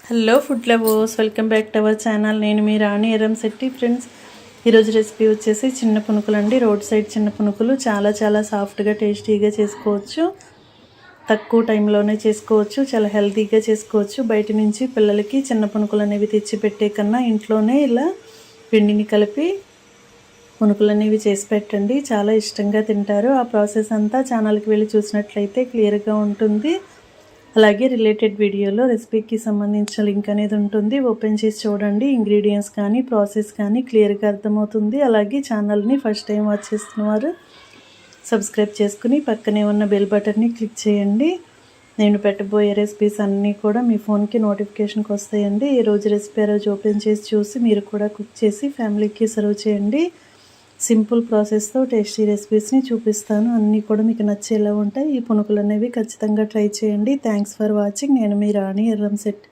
Hello food lovers, welcome back to our channel. నేను మీ రాణి Erramsetti. Friends, ఈరోజు recipe వచ్చేసి చిన్న పునుకులు అండి. రోడ్ సైడ్ చిన్న పునుకులు చాలా సాఫ్ట్గా టేస్టీగా చేసుకోవచ్చు. తక్కువ టైంలోనే చేసుకోవచ్చు. చాలా హెల్తీగా చేసుకోవచ్చు. బయట నుంచి పిల్లలకి చిన్న పునుకులు అనేవి తెచ్చి పెట్టే కన్నా ఇంట్లోనే ఇలా పిండిని కలిపి పునుకులు అనేవి చేసి పెట్టండి. చాలా ఇష్టంగా తింటారు. ఆ ప్రాసెస్ అంతా ఛానల్కి వెళ్ళి చూసినట్లయితే క్లియర్గా ఉంటుంది. అలాగే రిలేటెడ్ వీడియోలో రెసిపీకి సంబంధించిన లింక్ అనేది ఉంటుంది. ఓపెన్ చేసి చూడండి. ఇంగ్రీడియంట్స్ కానీ ప్రాసెస్ కానీ క్లియర్గా అర్థమవుతుంది. అలాగే ఛానల్ని ఫస్ట్ టైం వాచ్ చేస్తున్నవారు సబ్స్క్రైబ్ చేసుకుని పక్కనే ఉన్న బెల్ బటన్ని క్లిక్ చేయండి. నేను పెట్టబోయే రెసిపీస్ అన్నీ కూడా మీ ఫోన్కి నోటిఫికేషన్కి వస్తాయండి. ఈరోజు రెసిపీ రోజు ఓపెన్ చేసి చూసి మీరు కూడా కుక్ చేసి ఫ్యామిలీకి సర్వ్ చేయండి. సింపుల్ ప్రాసెస్తో టేస్టీ రెసిపీస్ని చూపిస్తాను. అన్నీ కూడా మీకు నచ్చేలా ఉంటాయి. ఈ పునుకులు అనేవి ఖచ్చితంగా ట్రై చేయండి. Thanks for watching. నేను మీ రాణి ఎర్రంశెట్టి.